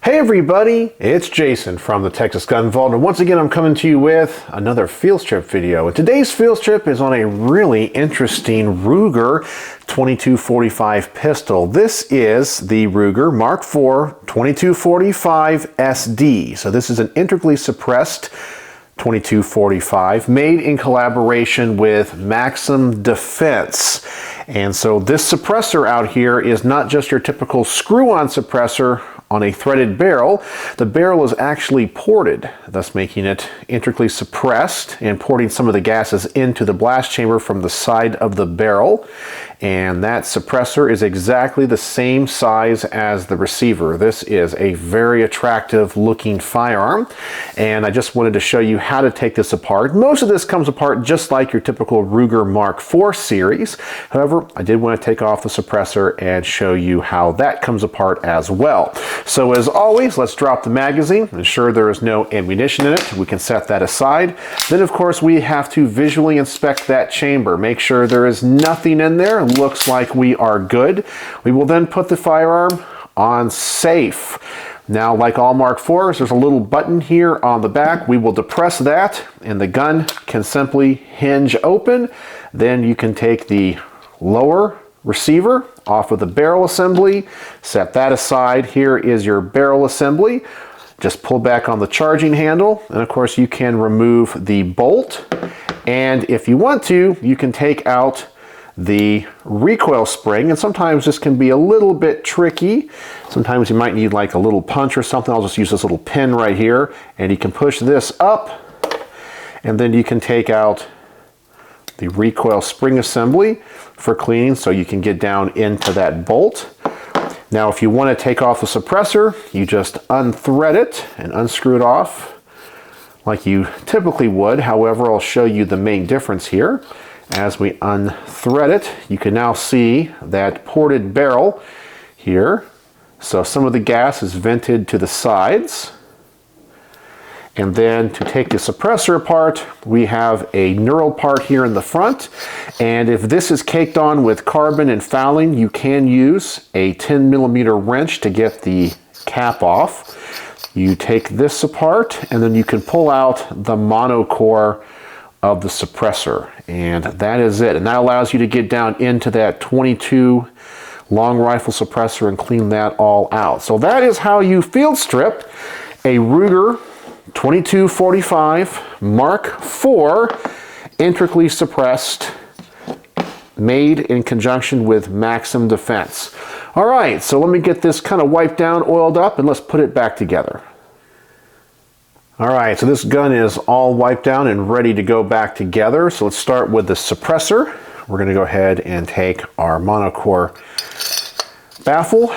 Hey everybody, it's Jason from the Texas Gun Vault, and once again I'm coming to you with another field strip video. And today's field strip is on a really interesting Ruger 2245 pistol. This is the Ruger Mark IV 2245-SD. So this is an integrally suppressed 2245 made in collaboration with Maxim Defense. And so this suppressor out here is not just your typical screw-on suppressor on a threaded barrel. The barrel is actually ported, thus making it integrally suppressed and porting some of the gases into the blast chamber from the side of the barrel. And that suppressor is exactly the same size as the receiver. This is a very attractive looking firearm, and I just wanted to show you how to take this apart. Most of this comes apart just like your typical Ruger Mark IV series. However, I did want to take off the suppressor and show you how that comes apart as well. So as always, let's drop the magazine, ensure there is no ammunition in it. We can set that aside. Then of course we have to visually inspect that chamber. Make sure there is nothing in there. Looks like we are good. We will then put the firearm on safe. Now, like all Mark IVs, there's a little button here on the back. We will depress that and the gun can simply hinge open. Then you can take the lower receiver off of the barrel assembly, set that aside. Here is your barrel assembly. Just pull back on the charging handle, and of course you can remove the bolt. And if you want to, you can take out the recoil spring, and sometimes this can be a little bit tricky. Sometimes you might need like a little punch or something. I'll just use this little pin right here, and you can push this up, and then you can take out the recoil spring assembly for cleaning, so you can get down into that bolt. Now if you want to take off the suppressor, you just unthread it and unscrew it off like you typically would. However, I'll show you the main difference here. As we unthread it, you can now see that ported barrel here. So some of the gas is vented to the sides. And then to take the suppressor apart, we have a knurled part here in the front. And if this is caked on with carbon and fouling, you can use a 10mm wrench to get the cap off. You take this apart, and then you can pull out the monocore of the suppressor, and that is it. And that allows you to get down into that 22 long rifle suppressor and clean that all out. So that is how you field strip a Ruger 2245 Mark IV integrally suppressed, made in conjunction with Maxim Defense. All right, so let me get this kind of wiped down, oiled up, and let's put it back together. All right, so this gun is all wiped down and ready to go back together. So let's start with the suppressor. We're going to go ahead and take our monocore baffle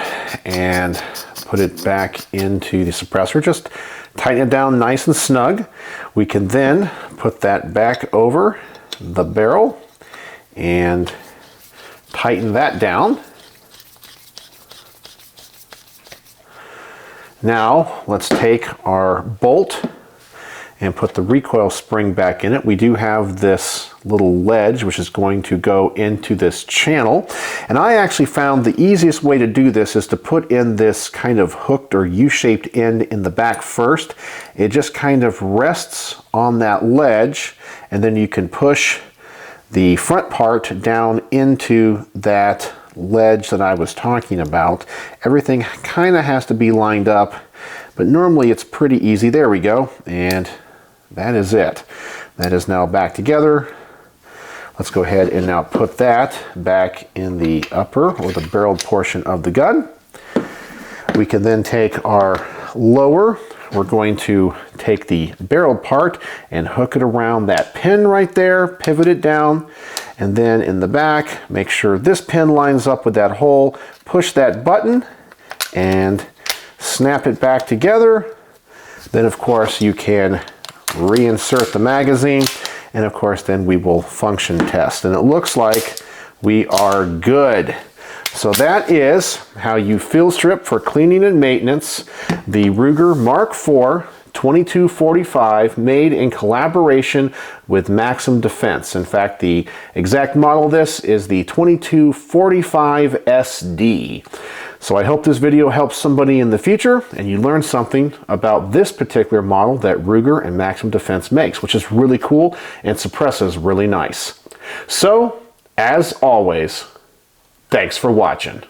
and put it back into the suppressor. Just tighten it down nice and snug. We can then put that back over the barrel and tighten that down. Now let's take our bolt and put the recoil spring back in it. We do have this little ledge which is going to go into this channel, and I actually found the easiest way to do this is to put in this kind of hooked or U-shaped end in the back first. It just kind of rests on that ledge, and then you can push the front part down into that ledge that I was talking about. Everything kind of has to be lined up, but normally it's pretty easy. There we go, and that is it. That is now back together. Let's go ahead and now put that back in the upper or the barreled portion of the gun. We can then take our lower. We're going to take the barreled part and hook it around that pin right there, pivot it down, and then in the back, make sure this pin lines up with that hole, push that button, and snap it back together. Then of course you can reinsert the magazine, and of course then we will function test. And it looks like we are good. So that is how you field strip for cleaning and maintenance the Ruger Mark IV 2245, made in collaboration with Maxim Defense. In fact, the exact model of this is the 2245-SD. So I hope this video helps somebody in the future and you learn something about this particular model that Ruger and Maxim Defense makes, which is really cool and suppresses really nice. So, as always, thanks for watching.